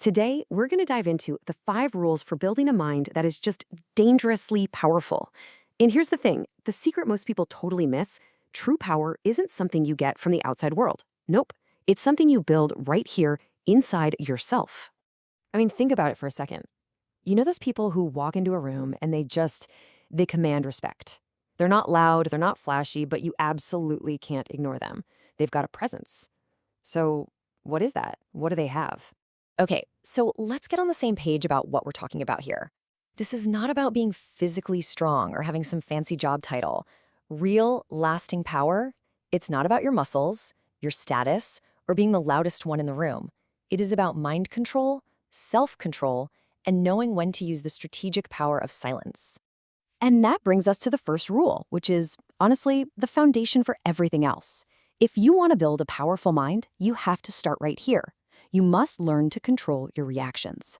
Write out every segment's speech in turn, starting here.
Today, we're going to dive into the 5 rules for building a mind that is just dangerously powerful. And here's the thing, the secret most people totally miss, true power isn't something you get from the outside world. Nope, it's something you build right here inside yourself. I mean, think about it for a second. You know those people who walk into a room and they command respect. They're not loud, they're not flashy, but you absolutely can't ignore them. They've got a presence. So, what is that? What do they have? Okay, so let's get on the same page about what we're talking about here. This is not about being physically strong or having some fancy job title. Real, lasting power, it's not about your muscles, your status, or being the loudest one in the room. It is about mind control, self-control, and knowing when to use the strategic power of silence. And that brings us to the first rule, which is, honestly, the foundation for everything else. If you want to build a powerful mind, you have to start right here. You must learn to control your reactions.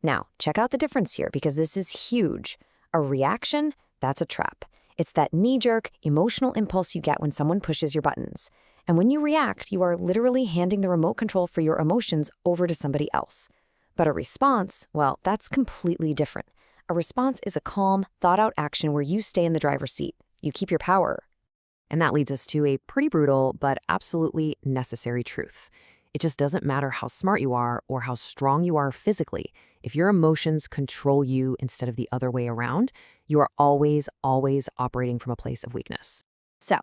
Now, check out the difference here because this is huge. A reaction, that's a trap. It's that knee-jerk, emotional impulse you get when someone pushes your buttons. And when you react, you are literally handing the remote control for your emotions over to somebody else. But a response, well, that's completely different. A response is a calm, thought-out action where you stay in the driver's seat. You keep your power. And that leads us to a pretty brutal but absolutely necessary truth. It just doesn't matter how smart you are or how strong you are physically. If your emotions control you instead of the other way around, you are always operating from a place of weakness. So,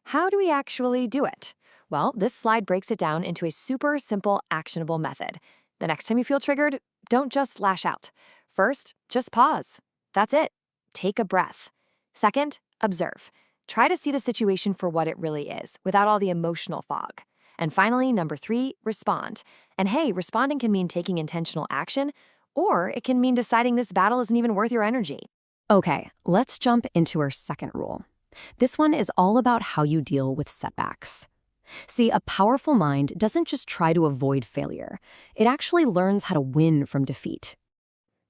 how do we actually do it? Well, this slide breaks it down into a super simple, actionable method. The next time you feel triggered, don't just lash out. First, just pause. That's it. Take a breath. Second, observe. Try to see the situation for what it really is, without all the emotional fog. And finally, number 3, respond. And hey, responding can mean taking intentional action, or it can mean deciding this battle isn't even worth your energy. Okay, let's jump into our second rule. This one is all about how you deal with setbacks. See, a powerful mind doesn't just try to avoid failure. It actually learns how to win from defeat.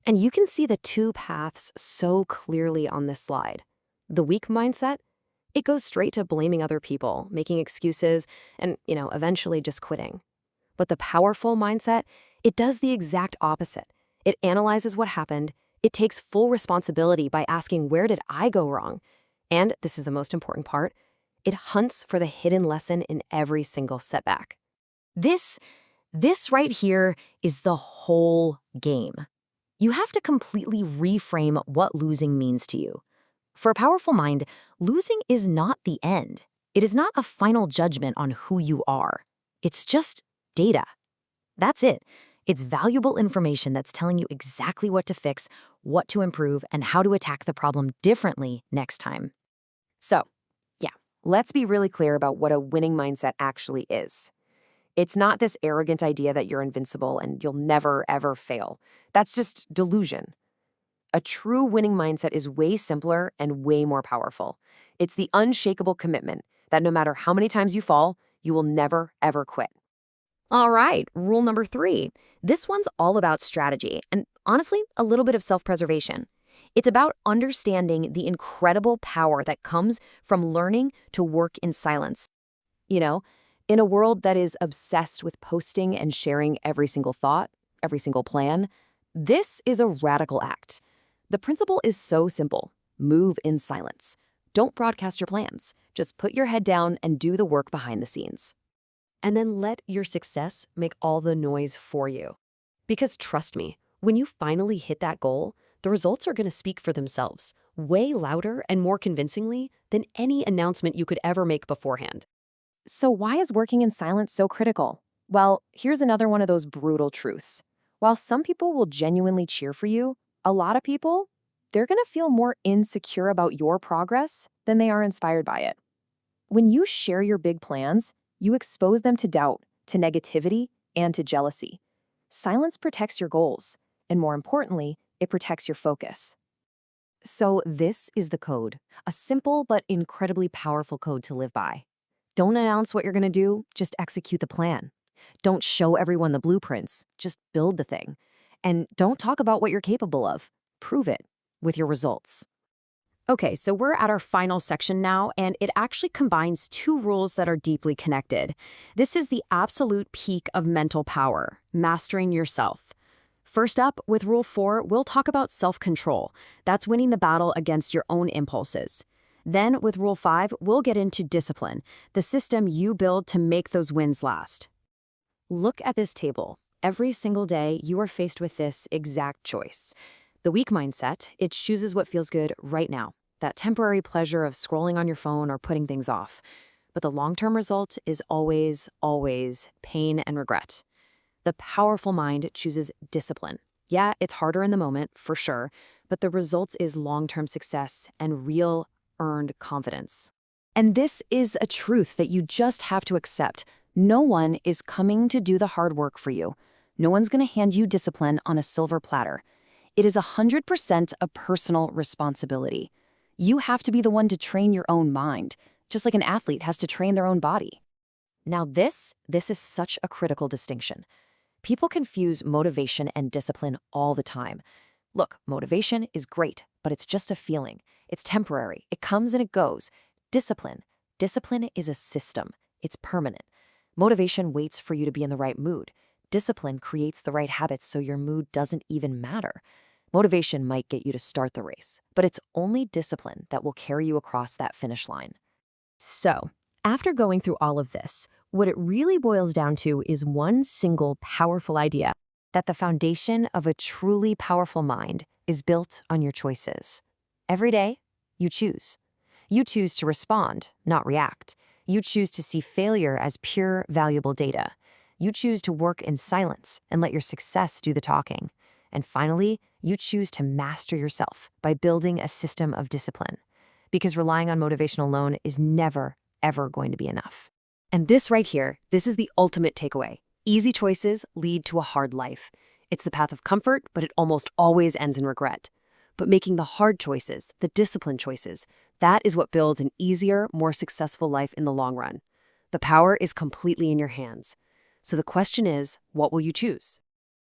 And you can see the 2 paths so clearly on this slide. The weak mindset, it goes straight to blaming other people, making excuses, and, eventually just quitting. But the powerful mindset, it does the exact opposite. It analyzes what happened, it takes full responsibility by asking, where did I go wrong? And, this is the most important part, it hunts for the hidden lesson in every single setback. This right here is the whole game. You have to completely reframe what losing means to you. For a powerful mind, losing is not the end. It is not a final judgment on who you are. It's just data. That's it. It's valuable information that's telling you exactly what to fix, what to improve, and how to attack the problem differently next time. So, let's be really clear about what a winning mindset actually is. It's not this arrogant idea that you're invincible and you'll never, ever fail. That's just delusion. A true winning mindset is way simpler and way more powerful. It's the unshakable commitment that no matter how many times you fall, you will never, ever quit. All right, rule number 3. This one's all about strategy and, honestly, a little bit of self-preservation. It's about understanding the incredible power that comes from learning to work in silence. In a world that is obsessed with posting and sharing every single thought, every single plan, this is a radical act. The principle is so simple. Move in silence. Don't broadcast your plans. Just put your head down and do the work behind the scenes. And then let your success make all the noise for you. Because trust me, when you finally hit that goal, the results are going to speak for themselves, way louder and more convincingly than any announcement you could ever make beforehand. So why is working in silence so critical? Well, here's another one of those brutal truths. While some people will genuinely cheer for you, a lot of people, they're going to feel more insecure about your progress than they are inspired by it. When you share your big plans, you expose them to doubt, to negativity, and to jealousy. Silence protects your goals, and more importantly, it protects your focus. So this is the code, a simple but incredibly powerful code to live by. Don't announce what you're going to do, just execute the plan. Don't show everyone the blueprints, just build the thing. And don't talk about what you're capable of, prove it with your results. Okay, so we're at our final section now, and it actually combines 2 rules that are deeply connected. This is the absolute peak of mental power, mastering yourself. First up, with Rule 4, we'll talk about self-control. That's winning the battle against your own impulses. Then, with Rule 5, we'll get into discipline, the system you build to make those wins last. Look at this table. Every single day, you are faced with this exact choice. The weak mindset, it chooses what feels good right now, that temporary pleasure of scrolling on your phone or putting things off. But the long-term result is always, always pain and regret. The powerful mind chooses discipline. Yeah, it's harder in the moment, for sure, but the result is long-term success and real, earned confidence. And this is a truth that you just have to accept. No one is coming to do the hard work for you. No one's going to hand you discipline on a silver platter. It is 100% a personal responsibility. You have to be the one to train your own mind, just like an athlete has to train their own body. Now this is such a critical distinction. People confuse motivation and discipline all the time. Look, motivation is great, but it's just a feeling. It's temporary. It comes and it goes. Discipline is a system. It's permanent. Motivation waits for you to be in the right mood. Discipline creates the right habits so your mood doesn't even matter. Motivation might get you to start the race, but it's only discipline that will carry you across that finish line. So, after going through all of this, what it really boils down to is one single powerful idea: that the foundation of a truly powerful mind is built on your choices. Every day, you choose. You choose to respond, not react. You choose to see failure as pure, valuable data. You choose to work in silence and let your success do the talking. And finally, you choose to master yourself by building a system of discipline. Because relying on motivation alone is never, ever going to be enough. And this right here, this is the ultimate takeaway. Easy choices lead to a hard life. It's the path of comfort, but it almost always ends in regret. But making the hard choices, the disciplined choices, that is what builds an easier, more successful life in the long run. The power is completely in your hands. So the question is, what will you choose?